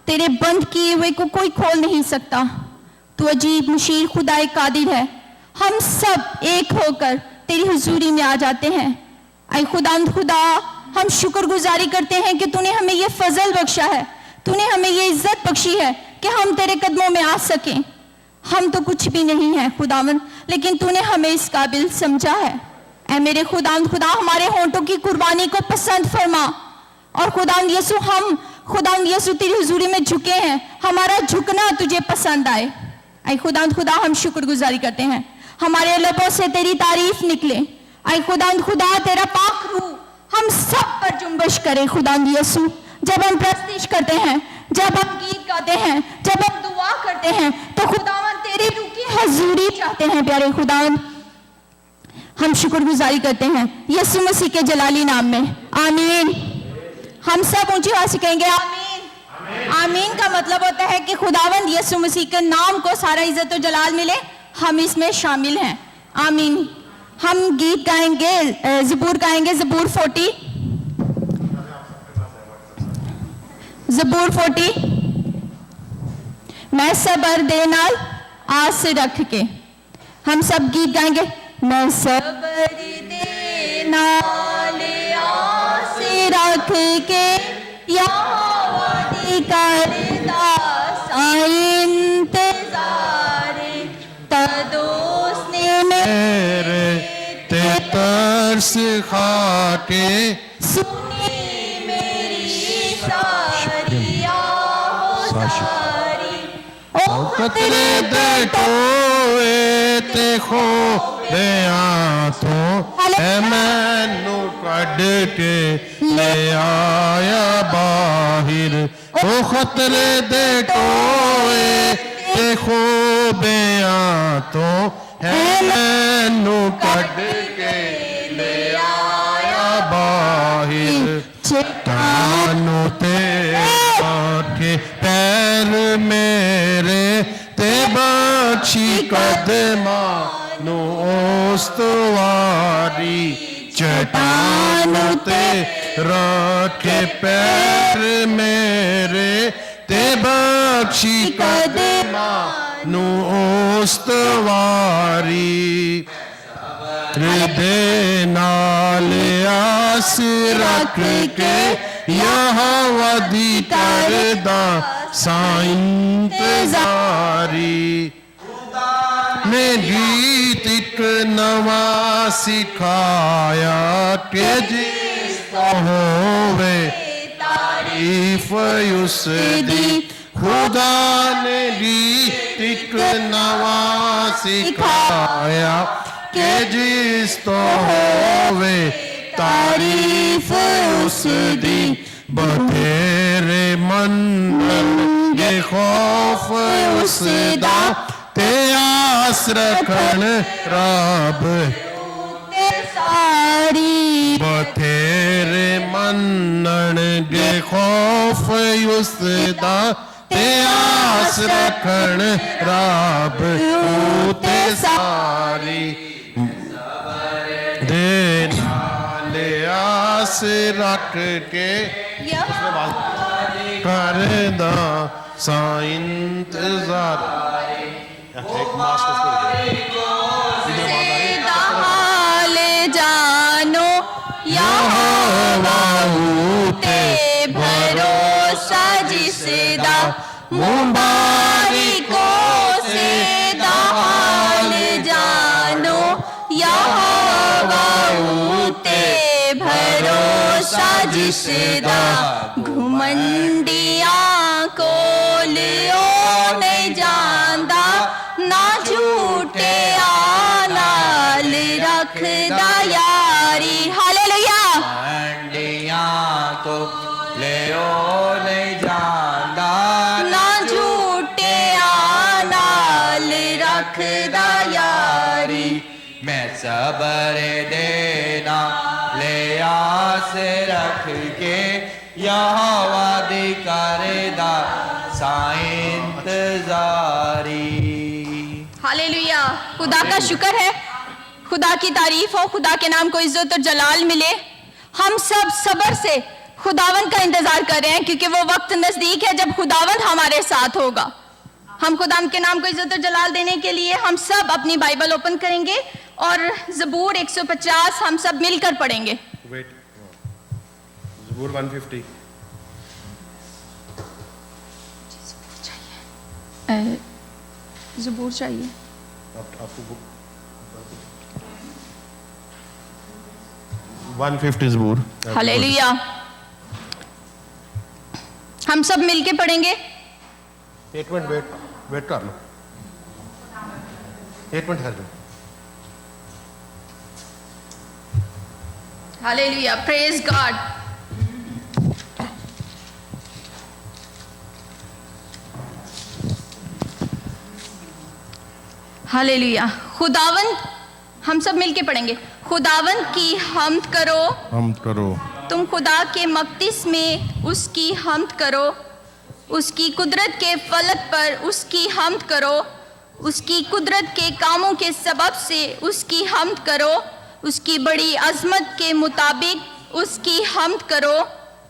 तेरे बंद किए हुए को कोई खोल नहीं सकता। तू अजीब मुशीर खुदाए कादिर है। हम सब एक होकर तेरी हुजूरी में आ जाते हैं। ऐ खुदा, हम शुक्रगुजारी करते हैं कि तूने हमें ये फजल बख्शा है, तूने हमें ये इज्जत बख्शी है कि हम तेरे कदमों में आ सकें। हम तो कुछ भी नहीं है खुदावंद, लेकिन तूने हमें इस काबिल समझा है। ऐ मेरे खुदा, हमारे होंठों की कुर्बानी को पसंद फरमा। और खुदावंद यीशु तेरी हुजूरी में झुके हैं, हमारा झुकना तुझे पसंद आए। ऐ खुदा, हम शुक्रगुजारी करते हैं, हमारे लबों से तेरी तारीफ निकले। ऐ खुदा, तेरा पाक रूह हम सब पर जुम्बश करे। खुदावंद यीशु, जब हम प्रस्तिश करते हैं, जब हम गीत गाते हैं, जब हम दुआ करते हैं, तो खुदावंद तेरी रूह की हुजूरी चाहते हैं। प्यारे खुदावंद, हम शुक्रगुजारी करते हैं यीशु मसीह के जलाली नाम में, आमीन। हम सब ऊंची आवाज से कहेंगे आमीन। आमीन का मतलब होता है कि खुदावंद यीशु मसीह के नाम को सारा इज्जत और जलाल मिले, हम इसमें शामिल हैं, आमीन। हम गीत गाएंगे, ज़बूर गाएंगे, ज़बूर 40, ज़बूर 40। मैं सबर दे नाल आस रख के, हम सब गीत गाएंगे। मैं सबर दे नाल आस रख के यहोवा करदा इंतजार, तदोस ने मेरे ते तरस खाके सुनी मेरी सारिया सारी। ओ खतरे दे टोए ते खो दिया तो है मैनू कढ़ के ले आया बाहिर। ओ खतरे दे टोए ते खो दिया तो है मैनू कढ़ के ले आया बाहिर। चट्टानों ते आके पैर मेरे ते बख्शी कदमां नु उस्तवारी। चट्टानों ते रखे पैर मेरे ते बख्शी कदमां नु उस्तवारी। हृदय नाल आस रख के यहोवा दी करदा सा इंतजारी। मैं गीत एक नवा सिखाया कि जिसको होवे तारीफ उसदी। खुदा ने गीत एक नवा सिखाया कि जिसको होवे तारीफ उसदी। बतेरे मन ये खौफ उसदा ते आस रखन रब सारी। बतेरे मनन गे खौफ उसदा ते आस रखन रब ते सारी। दे नाल आस रख के करदा सा इंतजार। जानो यहोवा ते भरोसा जिसदा, मुबारकों से हाल जानो यहोवा ते भरोसा जिसदा। घुमंडिया को लियो नहीं जानदा, ना झूठे आलाल रखदा यारी। हालेलुया। घुमंडिया को लियो नहीं जानदा, ना झूठे आलाल रखदा यारी। मैं सबर देना ले आस रख के यहोवा दी करदा सा इंतजारी। हालेलुया। खुदा का शुक्र है, खुदा की तारीफ हो, खुदा के नाम को इज्जत और जलाल मिले। हम सब सबर से खुदावंद का इंतजार कर रहे हैं क्योंकि वो वक्त नजदीक है जब खुदावंद हमारे साथ होगा। हम खुदावंद के नाम को इज्जत और जलाल देने के लिए हम सब अपनी बाइबल ओपन करेंगे और ज़बूर 150 हम सब मिलकर पढ़ेंगे। वेट, ज़बूर 150। ज़बूर चाहिए आपको बुक 150 ज़बूर। हालेलुया। हम सब मिलके पढ़ेंगे। एक मिनट वेट कर लो, एक मिनट ठहर जाओ। Hallelujah, praise God. हालेलुया। खुदावंद, हम सब मिलके पढ़ेंगे। खुदावंद की हम्द करो, हम्द करो, तुम खुदा के मक़दिस में उसकी हम्द करो, उसकी कुदरत के फलक पर उसकी हम्द करो, उसकी कुदरत के कामों के सबब से उसकी हम्द करो, उसकी बड़ी अज़मत के मुताबिक उसकी हम्द करो,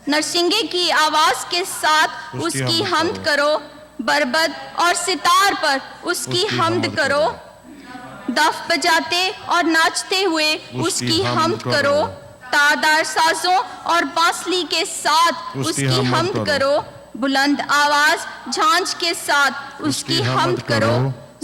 नरसिंगे की आवाज़ के साथ उसकी हम्द करो, बरबद और सितार पर उसकी हम्द करो, दफ बजाते और नाचते हुए उसकी हम्द करो, तादार साजों और बांसुरी के साथ उसकी हम्द करो, बुलंद आवाज झांझ के साथ उसकी हम्द करो,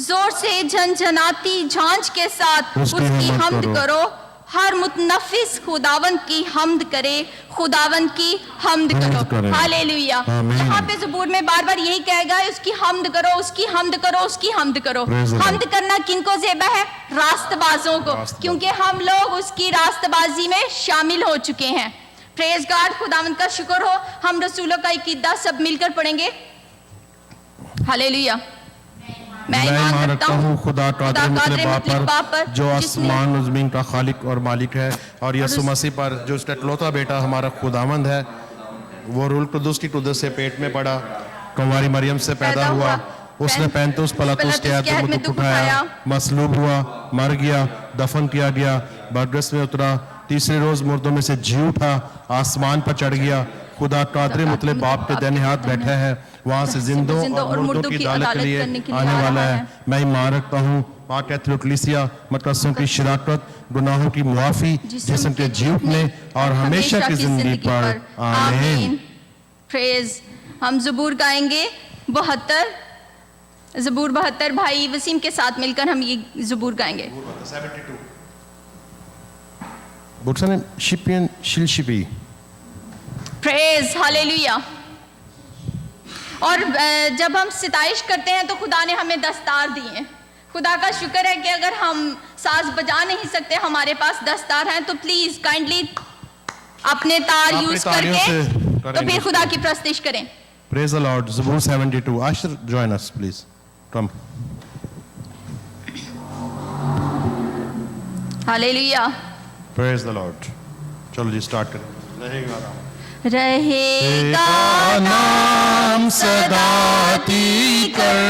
जोर से झनझनाती झांझ के साथ उसकी हम्द करो, हर मुतनफिस खुदावंद की हम्द करे, खुदावंद की हम्द करो। हालेलुया। यहाँ पे ज़बूर में बार बार यही कहेगा, उसकी हम्द करो, उसकी हम्द करो, उसकी हम्द करो। हम्द करना किनको ज़ेबा है? रास्तबाजों को, क्योंकि हम लोग उसकी रास्तबाजी में शामिल हो चुके हैं। प्रेज गॉड, खुदावंद का शुक्र हो। हम रसूलों का इक़ीदा सब मिलकर पढ़ेंगे। हालेलुया। मैं ईमान रखता हूँ खुदा कादिर मुतलब बाप पर जो आसमान और ज़मीन का खालिक और मालिक है, और यीशु मसीह पर जो उसका इकलौता बेटा हमारा खुदावंद है। वो रूल कुदुस की कुदस से पेट में पड़ा, कुंवारी मरियम से पैदा हुआ, उसने 35 पिलातुस के हाथ में दुख उठाया, मसलूब हुआ, मर गया, दफन किया गया, बरगस में उतरा, तीसरे रोज मुर्दों में से जी उठा, आसमान पर चढ़ गया, खुदा कादिर मुतलब बाप के दाहिने हाथ बैठा है, वहाँ से जिंदों और मुर्दों की अदालत के लिए आने वाला है। मैं ईमान रखता हूँ पाक कैथोलिक कलीसिया, मुक़द्दसों की शराकत, गुनाहों की मुआफ़ी, जिस्म के जी उठने और हमेशा की जिंदगी पर आमीन। प्रेज। हम ज़बूर गाएंगे 72, ज़बूर 72 भाई वसीम के साथ मिलकर हम ये ज़बूर गाएंगे। 72 बुटसन शिपियन शिलशिपी। Praise, hallelujah. और जब हम सिताइश करते हैं तो खुदा ने हमें दस्तार दी है। खुदा का शुक्र है कि अगर हम साज बजा नहीं सकते, हमारे पास दस्तार हैं, तो प्लीज काइंडली अपने तार यूज करके तो फिर खुदा की प्रस्तिश करें। Praise the Lord. ज़बूर 72। आशिर join us please, come. Hallelujah. Praise the Lord. चलो जी स्टार्ट करें। रहेगा नाम सदाती कर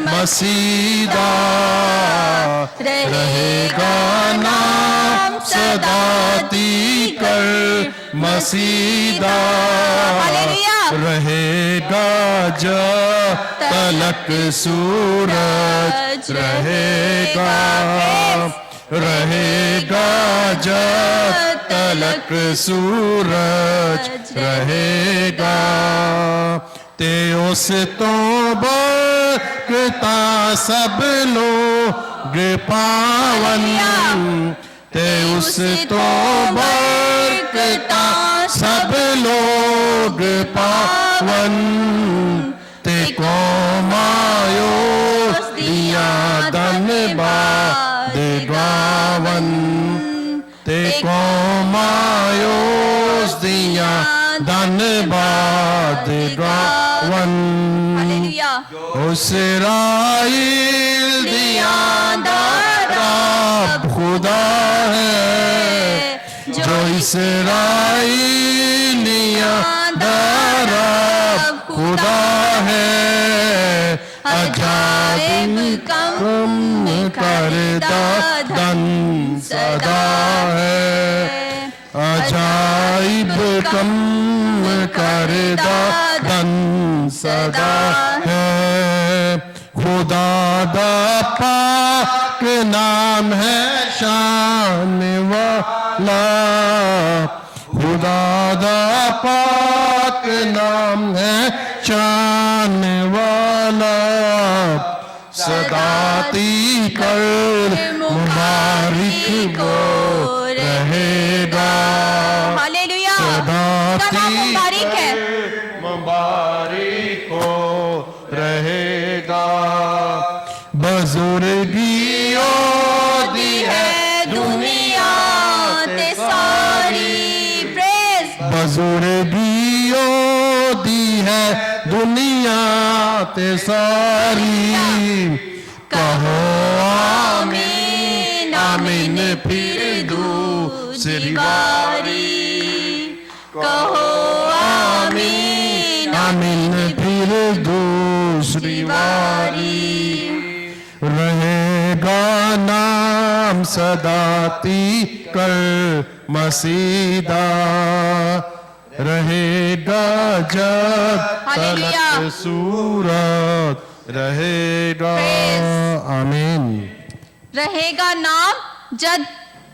मसीदा, रहेगा नाम सदाती कर मसीदा, रहेगा जब तलक सूरज रहेगा, रहेगा जब तलक सूरज रहेगा, ते उस तो बरकता सब लोग पावन, ते उस तो बरकता सब लोग पावन, ते कौमायो दिया धन्यवाद गावन, ते कौमायो दिया धन्यवाद गावन, उसराइल दिया रब खुदा है, जो इसराइलिया रब खुदा है, अजाब कम करदा दन सदा है, अजाइब कम सदा है, खुदा दा पाक नाम है शान वाला, खुदा दा पाक नाम है शान वाला, सदाती कर मुबारक वो रहेगा, हालेलुया, सदाती नाम मुबारक है। मुबारक हो रहेगा, बुजुर्गी दी है दुनिया ते सारी, प्रेज, बुजुर्गी दी है दुनिया ते सारी, कहो आमीन आमीन फिर दूसरी बारी, कहो आमीन आमीन फिर दूसरी बारी, रहेगा नाम सदाती कर मसीदा, रहेगा जब हालेलुया। तलक सूरत रहेगा, आमीन। रहेगा नाम जब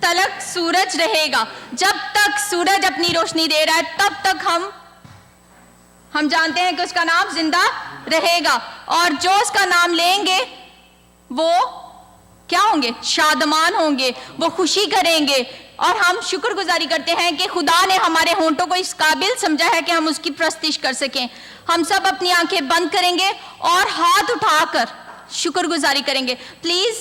तलक सूरज रहेगा, जब तक सूरज अपनी रोशनी दे रहा है तब तक हम जानते हैं कि उसका नाम जिंदा रहेगा, और जो उसका नाम लेंगे वो क्या होंगे, शादमान होंगे, वो खुशी करेंगे। और हम शुक्रगुजारी करते हैं कि खुदा ने हमारे होंठों को इस काबिल समझा है कि हम उसकी प्रस्तिश कर सकें। हम सब अपनी आंखें बंद करेंगे और हाथ उठाकर शुक्रगुजारी करेंगे। प्लीज,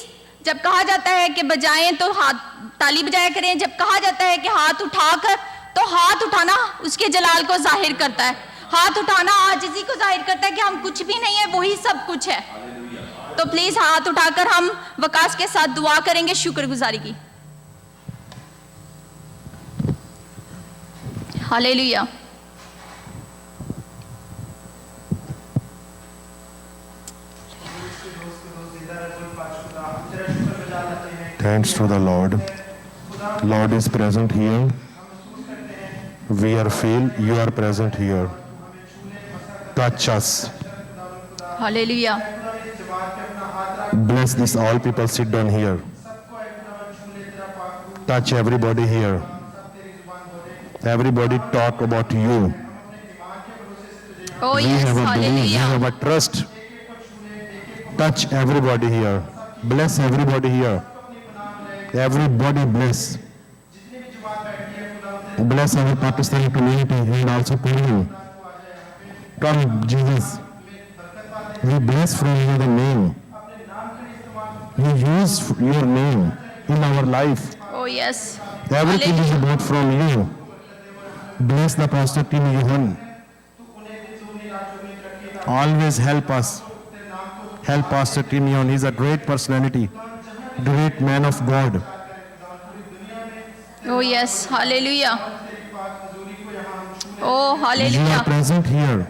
जब कहा जाता है कि बजाएं तो हाथ ताली बजाया करें, जब कहा जाता है कि हाथ उठाकर, तो हाथ उठाना उसके जलाल को जाहिर करता है, हाथ उठाना आजिज़ी को जाहिर करता है कि हम कुछ भी नहीं है, वही सब कुछ है। तो प्लीज हाथ उठाकर हम वकास के साथ दुआ करेंगे शुक्रगुजारी की। Hallelujah. Thanks to the Lord. Lord is present here. We are feel you are present here. Touch us. Hallelujah. Bless this all people sit down here. Touch everybody here. Everybody talk about you. Oh We yes, have a belief, we hallelujah. have a trust. Touch everybody here. Bless everybody here. Everybody bless. Bless our Pakistani community and also Peru. Come, Jesus. We bless from your name. You use your name in our life. Oh yes. Everything is about from you. Bless the Pastor Tim Johan. Always help us. Help Pastor Tim Johan. He's a great personality, great man of God. Oh yes, hallelujah. Oh You hallelujah. are present here.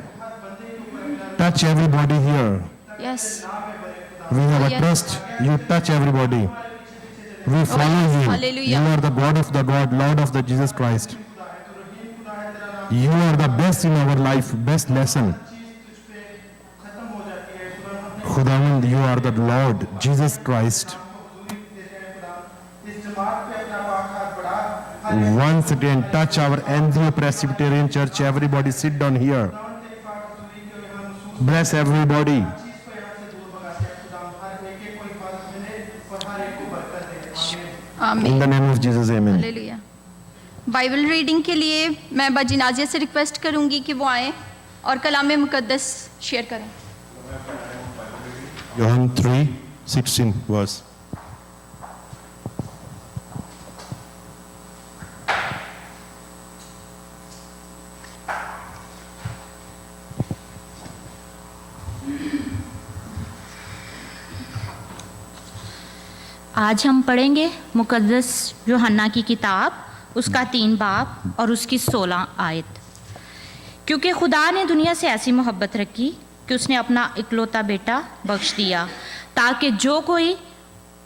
Touch everybody here. Yes. We have a Yes. trust. You touch everybody. We follow yes. you. Hallelujah. You are the God of the God, Lord of the Jesus Christ. You are the best in our life, best lesson. Khudawand, you are the Lord, Jesus Christ. Once again, touch our Anthony Presbyterian Church. Everybody sit down here. Bless everybody. आमीन। In the name of Jesus, amen. Hallelujah. Bible reading के लिए मैं बाजी नाजिया से request करूंगी कि वो आए और कलाम मुकद्दस शेयर करें। John 3:16 verse. आज हम पढ़ेंगे मुकद्दस यूहन्ना की किताब, उसका 3 बाब और उसकी 16 आयत। क्योंकि खुदा ने दुनिया से ऐसी मोहब्बत रखी कि उसने अपना इकलौता बेटा बख्श दिया, ताकि जो कोई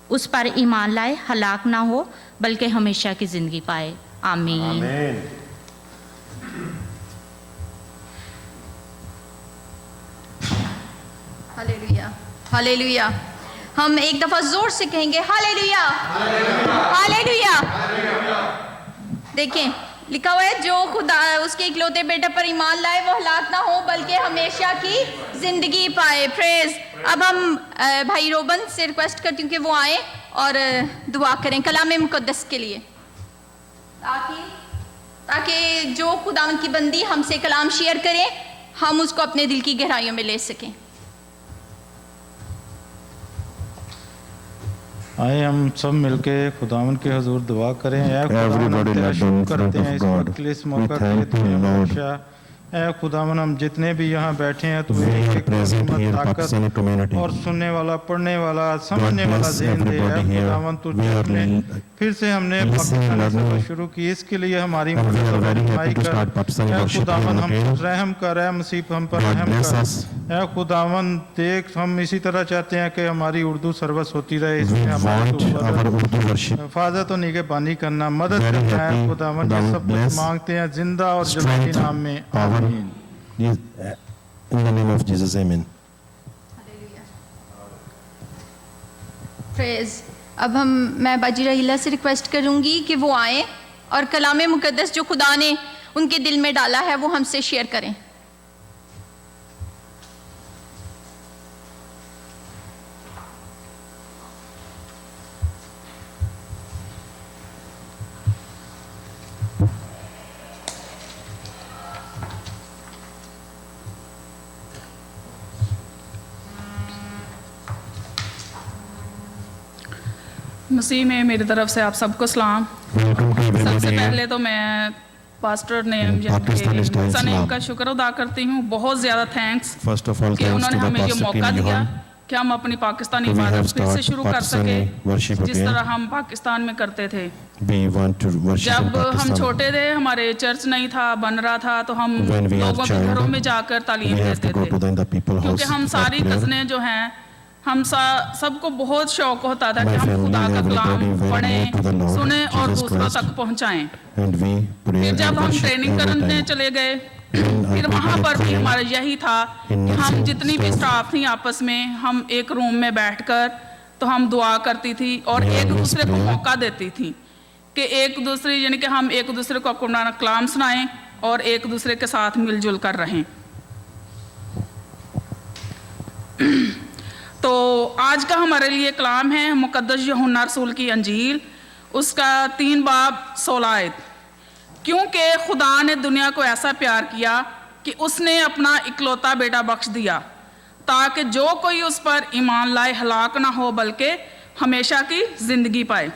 उस पर ईमान लाए हलाक ना हो बल्कि हमेशा की ज़िंदगी पाए। आमीन। Hallelujah, hallelujah. हम एक दफा जोर से कहेंगे हालेलुया, हालेलुया। देखें, लिखा हुआ है जो खुदा उसके इकलौते बेटे पर ईमान लाए वो हलाक ना हो बल्कि हमेशा की जिंदगी पाए। प्रेज। अब हम भाई रोबन से रिक्वेस्ट करती हूँ कि वो आए और दुआ करें कलाम मुकद्दस के लिए, ताकि जो खुदावंद की बंदी हमसे कलाम शेयर करे हम उसको अपने दिल की गहराइयों में ले सकें। आए हम सब मिलके खुदावंद के हुजूर दुआ करें। ऐ खुदावंद हम Everybody तेरा let them in शुक्र front करते हैं of इस God. वक्त के लिए, इस We मौका के लिए thank you, तुम्हें Lord. हमेशा। ऐ खुदावंद हम जितने भी यहाँ बैठे हैं We तुम्हें are एक present हिम्मत, here, ताकत Pakistani community. और सुनने वाला, पढ़ने वाला, समझने God वाला bless ज़हन दे। everybody I here. खुदावंद तू We are जिसने फिर से हमने listening, पाकिस्तानी learning. सफर शुरू की, इसके लिए हमारी And we मदद are और very रहनुमाई happy to कर। start Pakistani ऐ worship खुदावंद here हम again. पर रहम कर, ऐ मसीह हम पर God रहम bless कर। us. ऐ खुदावंद देख, हम इसी तरह चाहते हैं कि हमारी उर्दू सर्विस होती रहे, We इसमें हमारी want तू our मदद, Urdu worship हिफाजत और निगहबानी करना, मदद Very करना है। happy. खुदावंद ये खुदावंद सब कुछ bless. मांगते हैं जिंदा और जलाली strength, नाम में, power. आमीन। Yes, in the name of Jesus, amen. Praise. अब मैं बाजी रहीला से रिक्वेस्ट करूंगी कि वो आए और कलाम मुकद्दस जो खुदा ने उनके दिल में डाला है वो हमसे शेयर करें। मसीह में मेरी तरफ से आप सबको सलाम। Welcome to सबसे everybody पहले here. तो मैं पास्टर ने पाकिस्तानी स्टाइल सनीम सलाम। का शुक्र अदा करती हूँ, बहुत ज़्यादा थैंक्स First of all, कि thanks उन्होंने to the हमें ये pastor मौका King दिया Johan. कि हम अपनी पाकिस्तानी So we have इबादत फिर से start शुरू कर Pakistani सके worship जिस again. तरह हम पाकिस्तान में करते थे। We want to worship in जब हम Pakistan. छोटे थे, हमारे चर्च नहीं था, बन रहा था, तो हम When we are लोगों के child, घरों में जाकर तालीम We have देते to go to थे, the people house क्योंकि हम for सारी prayer. कज़नें जो हैं हम सबको बहुत शौक होता था My कि हम family, खुदा का everybody कलाम very पढ़ें, near to the Lord सुने और Jesus दूसरों Christ. तक पहुंचाएं। And we pray फिर and जब हम worship ट्रेनिंग every करने time. चले गए, When I फिर वहाँ prepared पर भी prayer, हमारा यही था in कि हम nursing जितनी भी staff, स्टाफ थी आपस में हम एक रूम में बैठकर तो हम दुआ करती थी और We एक always दूसरे को pray. मौका देती थी कि एक दूसरे यानी कि हम एक दूसरे को अपना कलाम सुनाएं और एक दूसरे के साथ मिलजुल कर रहें। तो आज का हमारे लिए कलाम है मुकद्दस यूहन्ना रसूल की अंजील, उसका 3 बाब 16 आयत। क्योंकि खुदा ने दुनिया को ऐसा प्यार किया कि उसने अपना इकलौता बेटा बख्श दिया ताकि जो कोई उस पर ईमान लाए हलाक ना हो बल्कि हमेशा की ज़िंदगी पाए।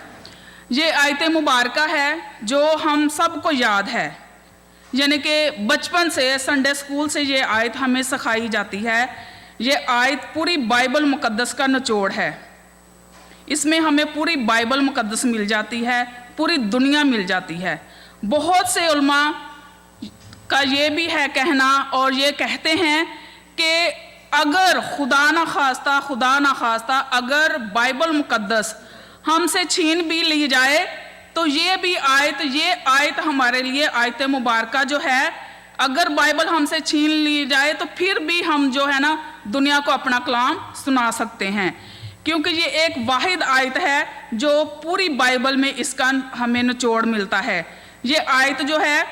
ये आयत मुबारका है जो हम सबको याद है, यानी कि बचपन से संडे स्कूल से ये आयत हमें सिखाई जाती है। ये आयत पूरी बाइबल मुकद्दस का निचोड़ है, इसमें हमें पूरी बाइबल मुकद्दस मिल जाती है, पूरी दुनिया मिल जाती है। बहुत से उलमा का ये भी है कहना और ये कहते हैं कि अगर खुदा ना खास्ता अगर बाइबल मुकद्दस हमसे छीन भी ली जाए तो ये आयत हमारे लिए आयत मुबारका जो है, अगर बाइबल हमसे छीन ली जाए तो फिर भी हम जो है ना दुनिया को अपना कलाम सुना सकते हैं, क्योंकि ये एक वाहिद आयत है जो पूरी बाइबल में इसका हमें निचोड़ मिलता है। ये आयत जो है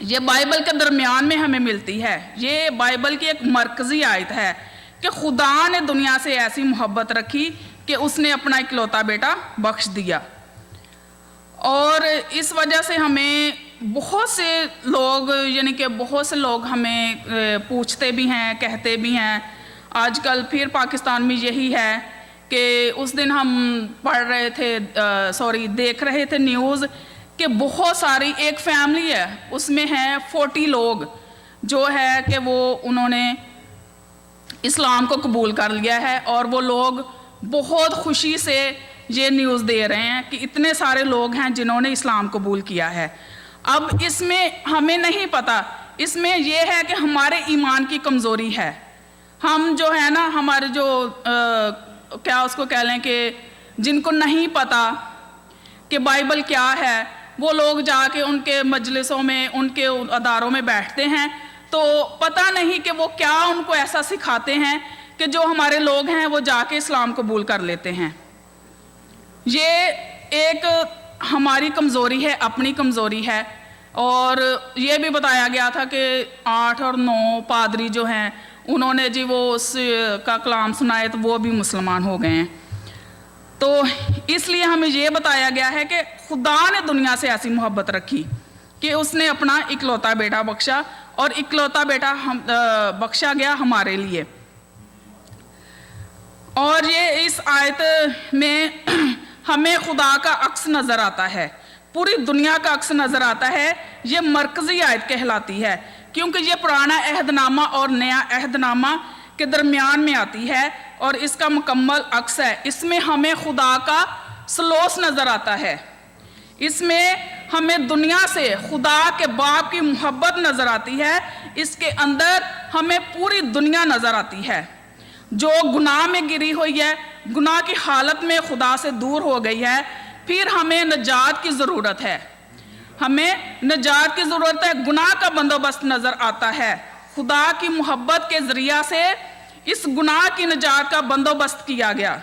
ये बाइबल के दरमियान में हमें मिलती है। ये बाइबल की एक मरकज़ी आयत है कि खुदा ने दुनिया से ऐसी मोहब्बत रखी कि उसने अपना इकलौता बेटा बख्श दिया। और इस वजह से हमें बहुत से लोग यानी कि बहुत से लोग हमें पूछते भी हैं, कहते भी हैं। आजकल फिर पाकिस्तान में यही है कि उस दिन हम देख रहे थे न्यूज़ कि बहुत सारी एक फैमिली है, उसमें है 40 लोग जो है कि वो उन्होंने इस्लाम को कबूल कर लिया है और वो लोग बहुत खुशी से ये न्यूज़ दे रहे हैं कि इतने सारे लोग हैं जिन्होंने इस्लाम कबूल किया है। अब इसमें हमें नहीं पता, इसमें यह है कि हमारे ईमान की कमज़ोरी है। हम जो है ना हमारे जो क्या उसको कह लें कि जिनको नहीं पता कि बाइबल क्या है, वो लोग जाके उनके मजलिसों में उनके अदारों में बैठते हैं तो पता नहीं कि वो क्या उनको ऐसा सिखाते हैं कि जो हमारे लोग हैं वो जाके इस्लाम कबूल कर लेते हैं। ये एक हमारी कमज़ोरी है, अपनी कमज़ोरी है। और ये भी बताया गया था कि 8 और 9 पादरी जो हैं उन्होंने जी वो उसका कलाम सुनाए तो वो भी मुसलमान हो गए हैं। तो इसलिए हमें ये बताया गया है कि खुदा ने दुनिया से ऐसी मोहब्बत रखी कि उसने अपना इकलौता बेटा बख्शा, और इकलौता बेटा बख्शा गया हमारे लिए। और ये इस आयत में हमें खुदा का अक्स नज़र आता है, पूरी दुनिया का अक्स नज़र आता है। ये मरकज़ी आयत कहलाती है क्योंकि ये पुराना अहदनामा और नया अहदनामा के दरमियान में आती है और इसका मुकम्मल अक्स है। इसमें हमें खुदा का सलोस नज़र आता है, इसमें हमें दुनिया से खुदा के बाप की मोहब्बत नज़र आती है, इसके अंदर हमें पूरी दुनिया नज़र आती है जो गुनाह में गिरी हुई है, गुनाह की हालत में खुदा से दूर हो गई है। फिर हमें नजात की ज़रूरत है, हमें नजात की ज़रूरत है। गुनाह का बंदोबस्त नज़र आता है, खुदा की मोहब्बत के ज़रिया से इस गुनाह की नजात का बंदोबस्त किया गया।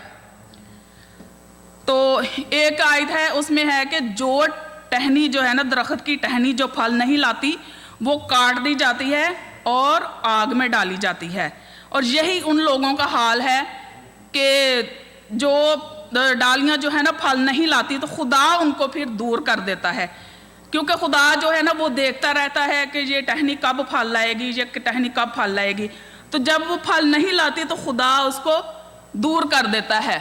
तो एक आयत है उसमें है कि जो टहनी जो है ना, दरख्त की टहनी जो फल नहीं लाती वो काट दी जाती है और आग में डाली जाती है। और यही उन लोगों का हाल है कि जो डालियाँ जो है ना फल नहीं लाती तो खुदा उनको फिर दूर कर देता है, क्योंकि खुदा जो है ना वो देखता रहता है कि ये टहनी कब फल लाएगी, ये टहनी कब फल लाएगी। तो जब वो फल नहीं लाती तो खुदा उसको दूर कर देता है।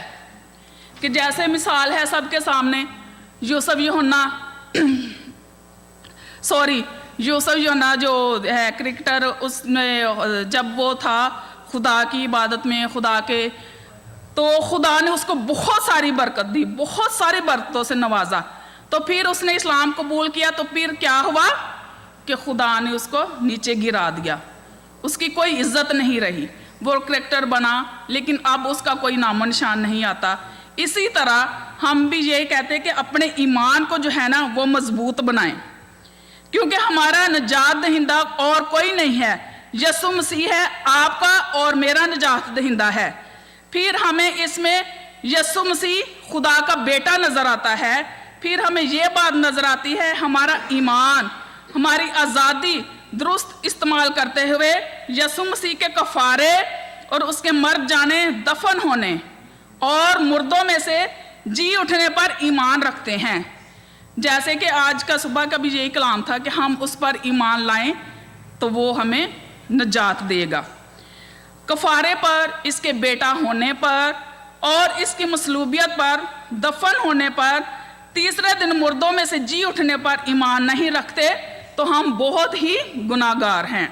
कि जैसे मिसाल है सबके सामने यूसुफ यूहन्ना जो है क्रिकेटर, उसमें जब वो था खुदा की इबादत में, खुदा के, तो खुदा ने उसको बहुत सारी बरकत दी, बहुत सारी बरकतों से नवाजा। तो फिर उसने इस्लाम कबूल किया तो फिर क्या हुआ कि खुदा ने उसको नीचे गिरा दिया, उसकी कोई इज्जत नहीं रही। वो क्रिकेटर बना लेकिन अब उसका कोई नामो निशान नहीं आता। इसी तरह हम भी ये कहते हैं कि अपने ईमान को जो है ना वो मजबूत बनाएं, क्योंकि हमारा निजात दहिंदा और कोई नहीं है, यसु मसीह है, आपका और मेरा निजात दहिंदा है। फिर हमें इसमें यसु मसीह खुदा का बेटा नज़र आता है। फिर हमें ये बात नज़र आती है हमारा ईमान, हमारी आज़ादी दुरुस्त इस्तेमाल करते हुए यसु मसीह के कफ़ारे और उसके मर जाने, दफन होने और मुर्दों में से जी उठने पर ईमान रखते हैं। जैसे कि आज का सुबह का भी यही कलाम था कि हम उस पर ईमान लाएं तो वो हमें नजात देगा। कफ़ारे पर, इसके बेटा होने पर और इसकी मसलूबियत पर, दफन होने पर, तीसरे दिन मुर्दों में से जी उठने पर ईमान नहीं रखते तो हम बहुत ही गुनाहगार हैं।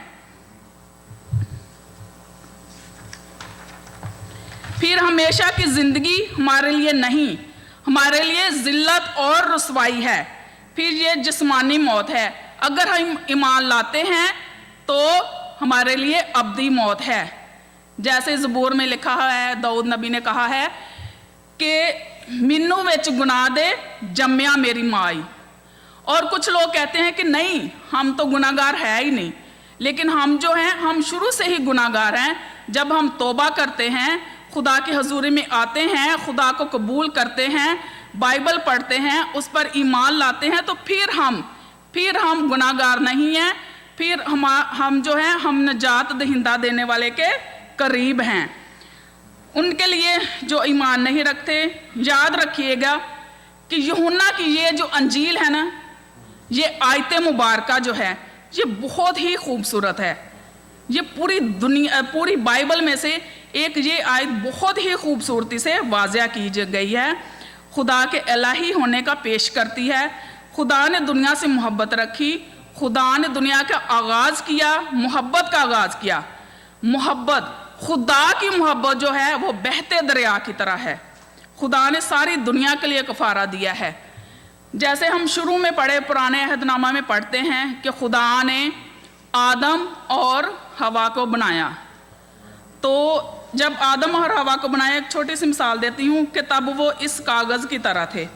फिर हमेशा की ज़िंदगी हमारे लिए नहीं, हमारे लिए ज़िल्लत और रुसवाई है। फिर ये जिस्मानी मौत है। अगर हम ईमान लाते हैं तो हमारे लिए अब्दी मौत है। जैसे ज़बूर में लिखा है, दाऊद नबी ने कहा है कि मिन्नू विच गुनाह दे जम्मिया मेरी माई। और कुछ लोग कहते हैं कि नहीं, हम तो गुनाहगार है ही नहीं, लेकिन हम जो हैं हम शुरू से ही गुनाहगार हैं। जब हम तौबा करते हैं, खुदा की हजूरी में आते हैं, खुदा को कबूल करते हैं, बाइबल पढ़ते हैं, उस पर ईमान लाते हैं, तो फिर हम गुनाहगार नहीं हैं। फिर हम जो हैं हम नजात दहिंदा देने वाले के करीब हैं। उनके लिए जो ईमान नहीं रखते, याद रखिएगा कि यूहन्ना की ये जो अंजील है ना, ये आयत मुबारका जो है ये बहुत ही खूबसूरत है। ये पूरी बाइबल में से एक ये आयत बहुत ही खूबसूरती से वाज़िया की गई है, खुदा के इलाही होने का पेश करती है। खुदा ने दुनिया से मोहब्बत रखी, खुदा ने दुनिया का आगाज़ किया, मोहब्बत का आगाज़ किया। मोहब्बत, खुदा की मोहब्बत जो है वो बहते दरिया की तरह है। खुदा ने सारी दुनिया के लिए कफ़ारा दिया है। जैसे हम शुरू में पढ़े, पुराने अहदनामा में पढ़ते हैं कि खुदा ने आदम और हवा को बनाया। तो जब आदम और हवा को बनाया, एक छोटी सी मिसाल देती हूँ कि तब वो इस कागज़ की तरह थे।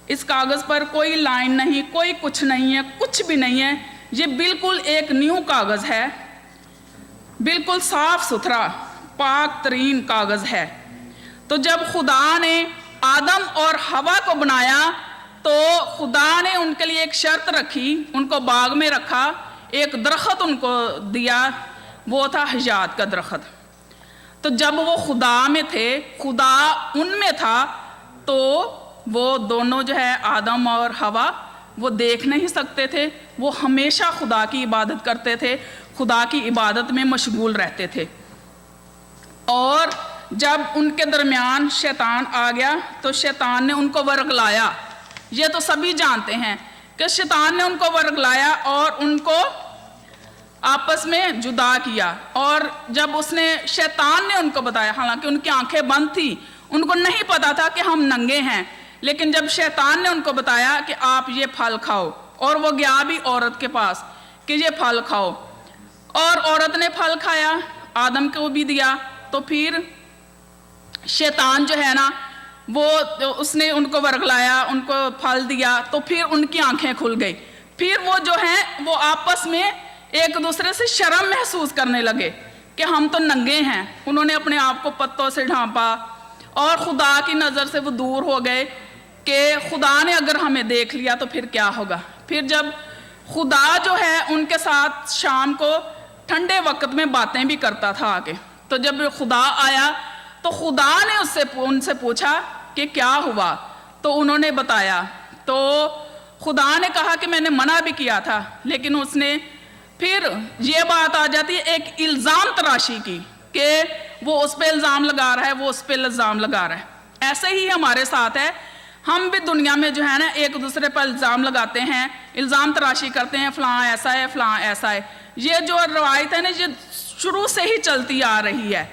इस कागज़ पर कोई लाइन नहीं, कोई कुछ नहीं है, कुछ भी नहीं है। ये बिल्कुल एक न्यू कागज़ है, बिल्कुल साफ सुथरा पाक तरीन कागज़ है। तो जब खुदा ने आदम और हवा को बनाया तो खुदा ने उनके लिए एक शर्त रखी, उनको बाग में रखा, एक दरख्त उनको दिया, वो था हयात का दरख्त। तो जब वो खुदा में थे, खुदा उनमें था, तो वो दोनों जो है आदम और हवा वो देख नहीं सकते थे, वो हमेशा खुदा की इबादत करते थे, खुदा की इबादत में मशगूल रहते थे। और जब उनके दरमियान शैतान आ गया तो शैतान ने उनको वर्गलाया। ये तो सभी जानते हैं कि शैतान ने उनको वर्गलाया और उनको आपस में जुदा किया। और जब उसने शैतान ने उनको बताया, हालांकि उनकी आंखें बंद थी, उनको नहीं पता था कि हम नंगे हैं, लेकिन जब शैतान ने उनको बताया कि आप ये फल खाओ, और वो गया भी औरत के पास कि ये फल खाओ, और औरत ने फल खाया, आदम को भी दिया, तो फिर शैतान जो है ना वो उसने उनको वर्गलाया, उनको फल दिया, तो फिर उनकी आंखें खुल गई। फिर वो जो है वो आपस में एक दूसरे से शर्म महसूस करने लगे कि हम तो नंगे हैं। उन्होंने अपने आप को पत्तों से ढांपा और खुदा की नज़र से वो दूर हो गए कि खुदा ने अगर हमें देख लिया तो फिर क्या होगा। फिर जब खुदा जो है उनके साथ शाम को ठंडे वक्त में बातें भी करता था आके, तो जब खुदा आया तो खुदा ने उनसे पूछा कि क्या हुआ, तो उन्होंने बताया। तो खुदा ने कहा कि मैंने मना भी किया था, लेकिन उसने फिर ये बात आ जाती है एक इल्ज़ाम तराशी की कि वो उस पर इल्ज़ाम लगा रहा है, वो उस पर इल्ज़ाम लगा रहा है। ऐसे ही हमारे साथ है, हम भी दुनिया में जो है ना एक दूसरे पर इल्ज़ाम लगाते हैं, इल्ज़ाम तराशी करते हैं, फ़लाँ ऐसा है, फ़लाँ ऐसा है। ये जो रवायत है ना ये शुरू से ही चलती आ रही है।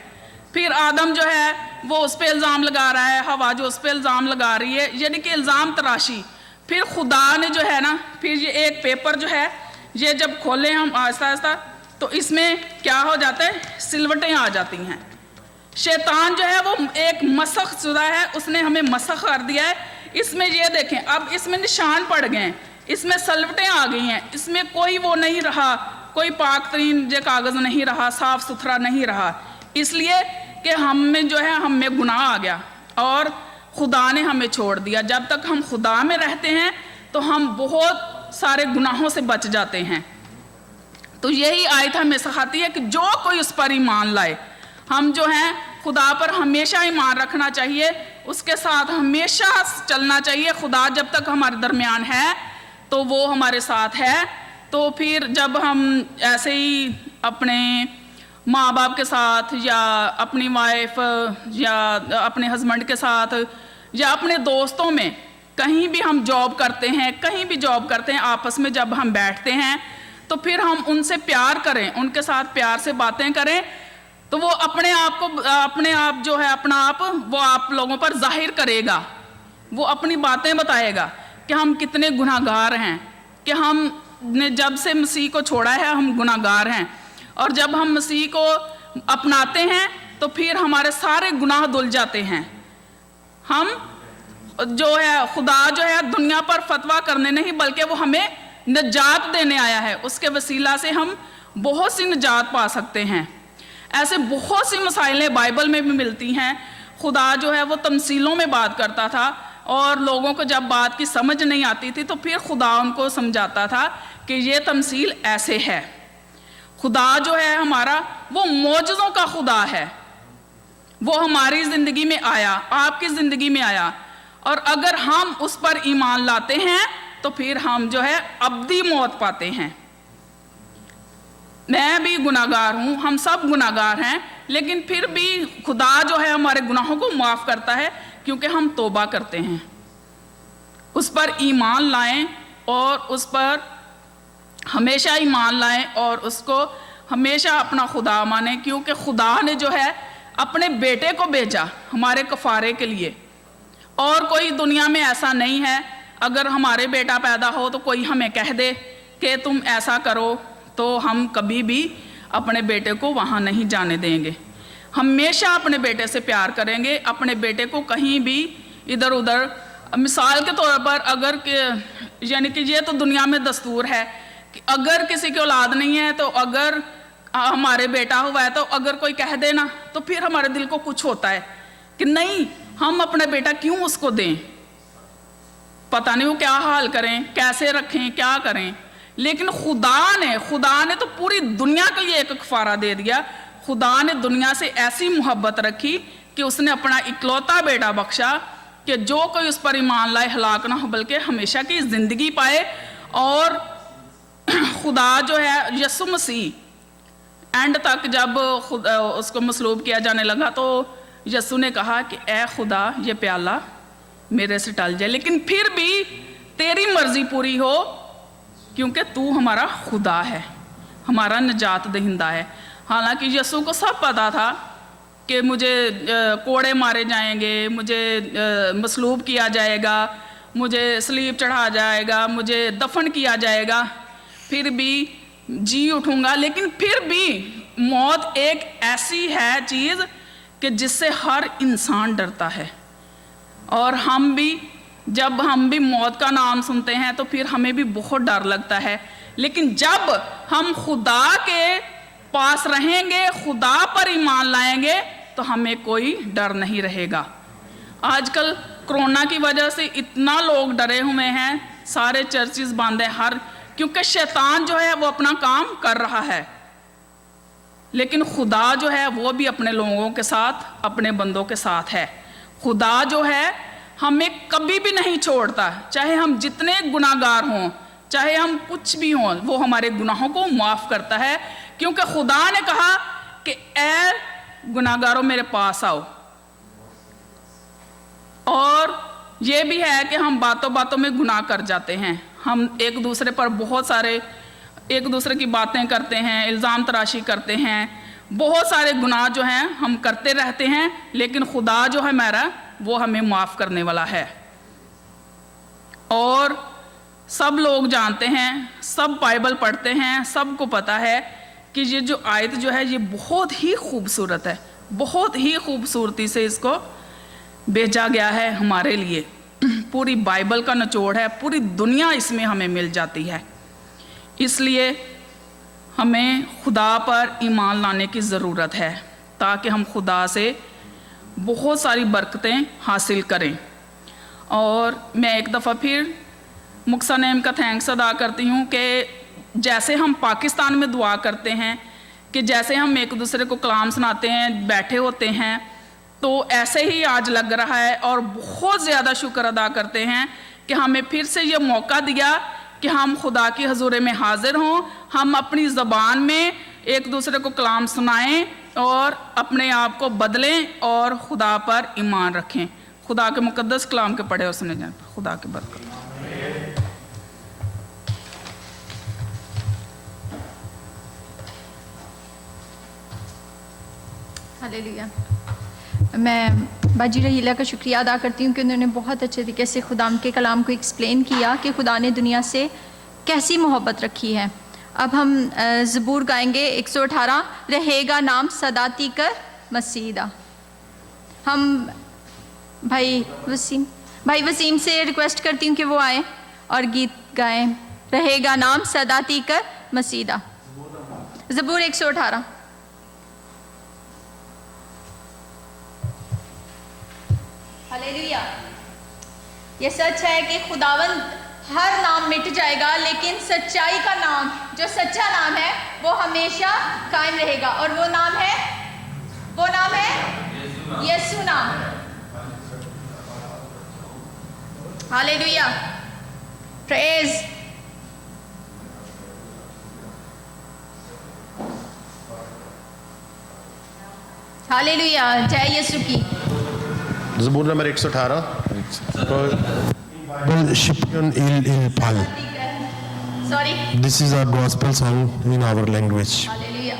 फिर आदम जो है वो उस पर इल्ज़ाम लगा रहा है, हवा जो उस पर इल्ज़ाम लगा रही है, यानी कि इल्ज़ाम तराशी। फिर खुदा ने जो है ना, फिर ये एक पेपर जो है ये जब खोले हम आहिस्ता आहिस्ता, तो इसमें क्या हो जाता है, सिलवटें आ जाती हैं। शैतान जो है वो एक मसख शुदा है, उसने हमें मसख कर दिया है। इसमें ये देखें, अब इसमें निशान पड़ गए हैं, इसमें सलवटें आ गई हैं, इसमें कोई वो नहीं रहा, कोई पाक तरीन जो कागज़ नहीं रहा, साफ़ सुथरा नहीं रहा, इसलिए कि हम में जो है हम में गुनाह आ गया और खुदा ने हमें छोड़ दिया। जब तक हम खुदा में रहते हैं तो हम बहुत सारे गुनाहों से बच जाते हैं। तो यही आयत हमें सिखाती है कि जो कोई उस पर ईमान लाए, हम जो हैं खुदा पर हमेशा ईमान रखना चाहिए, उसके साथ हमेशा चलना चाहिए। खुदा जब तक हमारे दरमियान है तो वो हमारे साथ है। तो फिर जब हम ऐसे ही अपने माँ बाप के साथ या अपनी वाइफ या अपने हस्बैंड के साथ या अपने दोस्तों में कहीं भी हम जॉब करते हैं, कहीं भी जॉब करते हैं, आपस में जब हम बैठते हैं तो फिर हम उनसे प्यार करें, उनके साथ प्यार से बातें करें, तो वो अपने आप जो है अपना आप वो आप लोगों पर जाहिर करेगा, वो अपनी बातें बताएगा कि हम कितने गुनाहगार हैं, कि हमने जब से मसीह को छोड़ा है हम गुनाहगार हैं। और जब हम मसीह को अपनाते हैं तो फिर हमारे सारे गुनाह धुल जाते हैं। हम जो है खुदा जो है दुनिया पर फतवा करने नहीं बल्कि वो हमें निजात देने आया है, उसके वसीला से हम बहुत सी निजात पा सकते हैं। ऐसे बहुत सी मसाइलें बाइबल में भी मिलती हैं। खुदा जो है वो तमसीलों में बात करता था और लोगों को जब बात की समझ नहीं आती थी तो फिर खुदा उनको समझाता था कि ये तमसील ऐसे है। खुदा जो है हमारा वो मौजज़ों का खुदा है, वो हमारी ज़िंदगी में आया, आपकी ज़िंदगी में आया, और अगर हम उस पर ईमान लाते हैं तो फिर हम जो है अब्दी मौत पाते हैं। मैं भी गुनाहगार हूँ, हम सब गुनाहगार हैं, लेकिन फिर भी खुदा जो है हमारे गुनाहों को माफ़ करता है क्योंकि हम तौबा करते हैं, उस पर ईमान लाएं और उस पर हमेशा ईमान लाएं और उसको हमेशा अपना खुदा माने, क्योंकि खुदा ने जो है अपने बेटे को भेजा हमारे कफ़ारे के लिए। और कोई दुनिया में ऐसा नहीं है अगर हमारे बेटा पैदा हो तो कोई हमें कह दे कि तुम ऐसा करो, तो हम कभी भी अपने बेटे को वहाँ नहीं जाने देंगे। हमेशा अपने बेटे से प्यार करेंगे, अपने बेटे को कहीं भी इधर उधर, मिसाल के तौर पर अगर यानी कि ये तो दुनिया में दस्तूर है कि अगर किसी की औलाद नहीं है तो अगर हमारे बेटा हुआ है तो अगर कोई कह देना तो फिर हमारे दिल को कुछ होता है कि नहीं, हम अपना बेटा क्यों उसको दें, पता नहीं वो क्या हाल करें, कैसे रखें, क्या करें। लेकिन खुदा ने तो पूरी दुनिया के लिए एक कफारा दे दिया। खुदा ने दुनिया से ऐसी मोहब्बत रखी कि उसने अपना इकलौता बेटा बख्शा कि जो कोई उस पर ईमान लाए हलाक ना हो बल्कि हमेशा की ज़िंदगी पाए। और खुदा जो है यसु मसीह एंड तक जब उसको मसलूब किया जाने लगा तो यसु ने कहा कि ए खुदा ये प्याला मेरे से टल जाए, लेकिन फिर भी तेरी मर्जी पूरी हो, क्योंकि तू हमारा खुदा है, हमारा निजात दहिंदा है। हालांकि यसु को सब पता था कि मुझे कोड़े मारे जाएंगे, मुझे मसलूब किया जाएगा, मुझे सलीब चढ़ा जाएगा, मुझे दफन किया जाएगा, फिर भी जी उठूंगा। लेकिन फिर भी मौत एक ऐसी है चीज़ कि जिससे हर इंसान डरता है। और जब हम भी मौत का नाम सुनते हैं तो फिर हमें भी बहुत डर लगता है। लेकिन जब हम खुदा के पास रहेंगे, खुदा पर ईमान लाएंगे, तो हमें कोई डर नहीं रहेगा। आजकल कोरोना की वजह से इतना लोग डरे हुए हैं, सारे चर्चेस बंद हैं, क्योंकि शैतान जो है वो अपना काम कर रहा है। लेकिन खुदा जो है वो भी अपने लोगों के साथ, अपने बंदों के साथ है। खुदा जो है हमें कभी भी नहीं छोड़ता, चाहे हम जितने गुनाहगार हों, चाहे हम कुछ भी हों, वो हमारे गुनाहों को माफ़ करता है। क्योंकि खुदा ने कहा कि ए गुनाहगारों मेरे पास आओ। और ये भी है कि हम बातों बातों में गुनाह कर जाते हैं, हम एक दूसरे पर बहुत सारे एक दूसरे की बातें करते हैं, इल्ज़ाम तराशी करते हैं, बहुत सारे गुनाह जो हैं हम करते रहते हैं। लेकिन खुदा जो है मेरा वो हमें माफ़ करने वाला है। और सब लोग जानते हैं, सब बाइबल पढ़ते हैं, सबको पता है कि ये जो आयत जो है ये बहुत ही खूबसूरत है, बहुत ही खूबसूरती से इसको भेजा गया है हमारे लिए। पूरी बाइबल का निचोड़ है, पूरी दुनिया इसमें हमें मिल जाती है। इसलिए हमें खुदा पर ईमान लाने की ज़रूरत है ताकि हम खुदा से बहुत सारी बरकतें हासिल करें। और मैं एक दफ़ा फिर मुक्सा नेम का थैंक्स अदा करती हूँ कि जैसे हम पाकिस्तान में दुआ करते हैं, कि जैसे हम एक दूसरे को कलाम सुनाते हैं, बैठे होते हैं, तो ऐसे ही आज लग रहा है। और बहुत ज़्यादा शुक्र अदा करते हैं कि हमें फिर से ये मौका दिया कि हम खुदा की हजूर में हाजिर हों, हम अपनी ज़बान में एक दूसरे को कलाम सुनाएं और अपने आप को बदलें और खुदा पर ईमान रखें। खुदा के मुकद्दस कलाम के पढ़े और सुने जाएं। खुदा की बरकत। हालेलुया। मैं बाजी रहीला का शुक्रिया अदा करती हूँ कि उन्होंने बहुत अच्छे तरीके से खुदाम के कलाम को एक्सप्लेन किया कि खुदा ने दुनिया से कैसी मोहब्बत रखी है। अब हम ज़बूर गाएंगे 118, रहेगा नाम सदाती कर मसीदा। हम भाई वसीम से रिक्वेस्ट करती हूँ कि वो आए और गीत गाएं, रहेगा नाम सदाती कर मसीदा। ज़बूर 118। हालेलुया। ये सच है कि खुदावंद हर नाम मिट जाएगा, लेकिन सच्चाई का नाम, जो सच्चा नाम है, वो हमेशा कायम रहेगा। और वो नाम है यीशु नाम। हालेलुया। प्रेज। हालेलुया। जय यीशु की। ज़बूर number 118। Shipion il Pal. Sorry. This is a gospel song in our language. Hallelujah.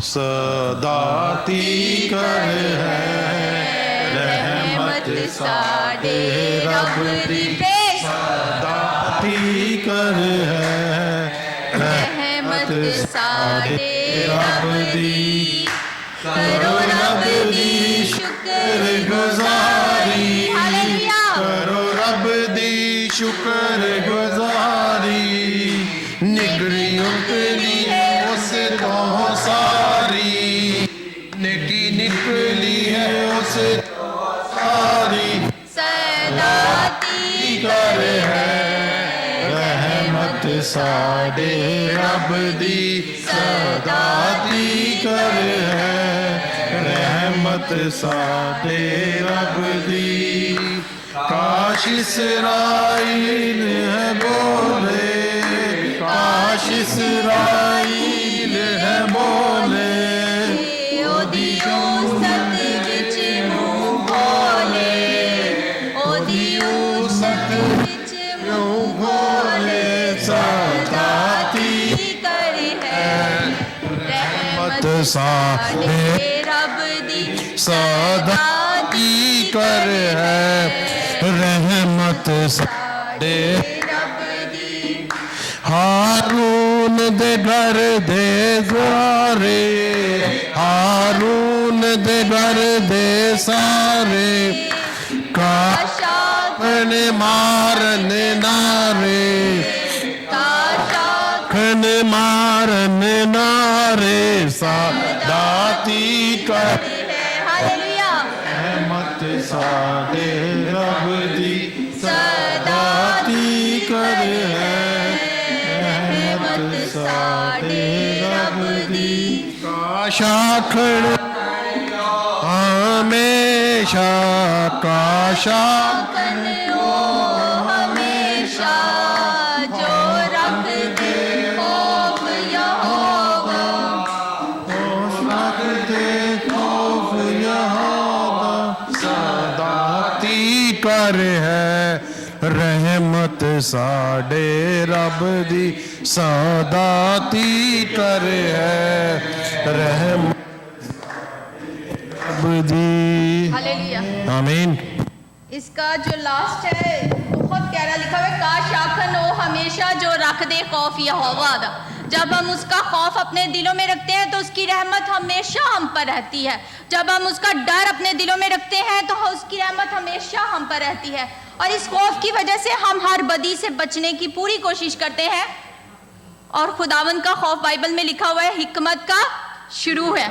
सदाती कर है रहमत साडे रब दी, सदाती कर है रहमत साडे रब दी, करो रब दी शुक्र गुजारी, करो रब दी शुक्र गुजारी, निगरी साडे रब दी सदा दी कर है रहमत साडे रब दी काश इसराइल है बोले काश इसराइल है बोले ओदियो सत विच मुंह बोले ओदियो सत विच मुंह बोले सदा दी कर है रहमत साडे रब दी सदा दी कर है रहमत साडे रब दी हारून दे घर दे द्वारे हारून दे घर दे सारे काशन मारन नारे काशन मारन नारे सादाती कर हालेलुया रहमत साडे रब दी सदा दी कर है रहमत साडे रब दी काश आखण हमेशा काश आखण हमेशा जो रख दे खौफ यहोवा रखते खौफ यहोवा सदा दी कर है रहमत साडे रब दी सदा दी कर है रहमत रब दी हालेलुया आमीन। इसका जो लास्ट है बहुत प्यारा लिखा हुआ है काश आखन हो हमेशा जो रख दे खौफ यहोवा दा जब हम उसका खौफ अपने दिलों में रखते हैं तो उसकी रहमत हमेशा हम पर रहती है जब हम उसका डर अपने दिलों में रखते हैं तो उसकी रहमत हमेशा हम पर रहती है और इस खौफ की वजह से हम हर बदी से बचने की पूरी कोशिश करते हैं और खुदावन का खौफ बाइबल में लिखा हुआ है हिकमत का शुरू है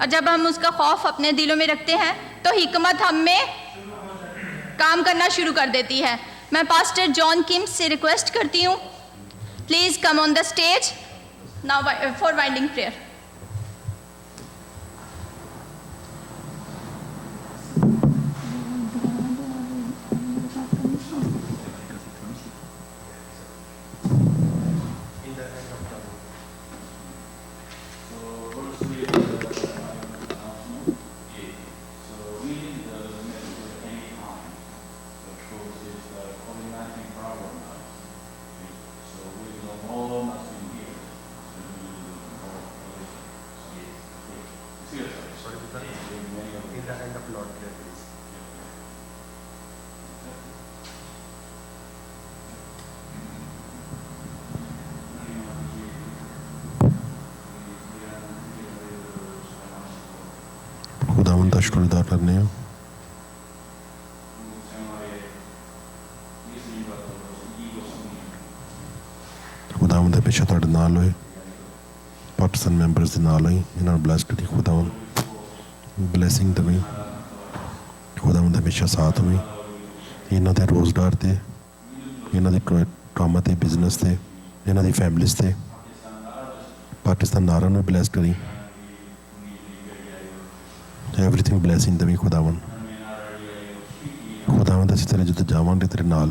और जब हम उसका खौफ अपने दिलों में रखते हैं तो हिकमत हम में काम करना शुरू कर देती है मैं पास्टर जॉन किम्स से रिक्वेस्ट करती हूँ please come on the stage now for winding prayer खुदावन का शुक्र अदा करने हो खुदावन ਦੇ ਪਿੱਛੇ ਤੁਹਾਡੇ ਨਾਲ ਹੋਏ ਪਾਕਿਸਤਾਨ ਮੈਂਬਰਸ ਦੇ ਨਾਲ ਹੋਈ ਇਹਨਾਂ ਨੂੰ ਬਲੈਸ ਕਰੀ खुदावन ਬਲੇਸਿੰਗ ਦੇਵੇ खुदावन ਦੇ ਪਿੱਛੇ ਸਾਥ ਹੋਵੇ ਇਹਨਾਂ ਦੇ ਰੋਜ਼ਗਾਰ ਤੇ ਇਹਨਾਂ ਦੇ ਕੰਮ ਤੇ ਬਿਜ਼ਨਸ ਤੇ ਇਹਨਾਂ ਦੀ ਫੈਮਿਲੀਜ਼ ਤੇ ਪਾਕਿਸਤਾਨ ਨਾਰਾਂ ਨੂੰ ਬਲੈਸ ਕਰੀ एवरीथिंग ब्लैसिंग देवी खुदावन खुदावन ਅਸੀਂ ਤੇਰੇ ਜਦੋਂ ਜਾਵਾਂਗੇ ਤੇਰੇ ਨਾਲ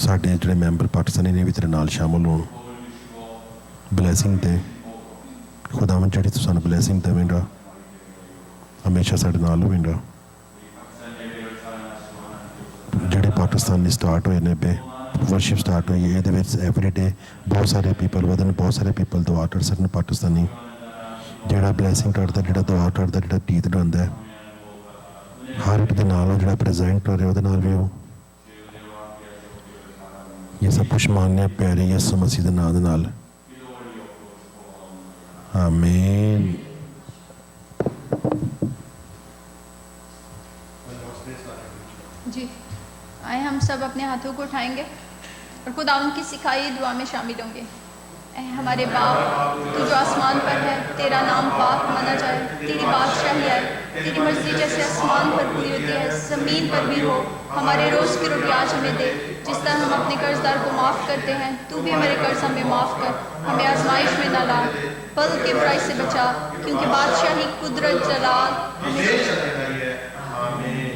ਸਾਡੇ ਜਿਹੜੇ ਮੈਂਬਰ ਪਾਕਿਸਤਾਨੀ ਨੇ ਵੀ ਤੇਰੇ ਨਾਲ ਸ਼ਾਮਲ ਹੋਣ ਬਲੇਸਿੰਗ ਤੇ खुदावन ਜਿਹੜੀ ਤੂੰ ਸਾਨੂੰ ਬਲੇਸਿੰਗ ਦੇਵੇਂਗਾ ਹਮੇਸ਼ਾ ਸਾਡੇ ਨਾਲ ਹੋਵੇਂਗਾ ਜਿਹੜੇ ਪਾਕਿਸਤਾਨੀ ਸਟਾਰਟ ਹੋਏ ਨੇ ਬੇ ਵਰਸ਼ਿਪ ਸਟਾਰਟ ਹੋਈ ਇਹਦੇ ਵਿੱਚ ਐਵਰੀ ਡੇ ਬਹੁਤ ਸਾਰੇ ਪੀਪਲ ਵਧਣ ਬਹੁਤ ਸਾਰੇ ਪੀਪਲ ਦੁਆ ਕਰ ਸਕਣ ਪਾਕਿਸਤਾਨੀ ਜਿਹੜਾ ਬਲੈਸਿੰਗ ਕਰਦਾ ਜਿਹੜਾ ਦੁਆ ਕਰਦਾ ਜਿਹੜਾ ਗੀਤ ਗਾਉਂਦਾ ਹਰ ਇੱਕ ਦੇ ਨਾਲ ਜਿਹੜਾ ਪ੍ਰੈਜ਼ੈਂਟ ਹੋ ਰਿਹਾ ਉਹਦੇ ਨਾਲ ਵੀ ਉਹ ਇਹ ਸਭ ਕੁਛ ਮੰਗਦੇ ਪਿਆਰੇ ਯਿਸੂ ਮਸੀਹ ਦੇ ਨਾਮ ਦੇ ਨਾਲ ਆਮੀਨ जी आए हम सब अपने हाथों को उठाएंगे और खुदावंद की सिखाई दुआ में शामिल होंगे ऐ हमारे बाप तू जो आसमान पर है तेरा नाम पाक माना जाए, तेरी बादशाही आए, तेरी मर्जी जैसे आसमान पर पूरी होती है ज़मीन पर भी हो। हमारे रोज़ की रोटी आज हमें दे, जिस तरह हम अपने कर्जदार को माफ़ करते हैं, तू भी हमारे कर्ज हमें माफ़ कर, हमें आजमाइश में न ला, बल्कि बुराई से बचा, क्योंकि बादशाही, कुदरत, जलाल हमेशा आमीन।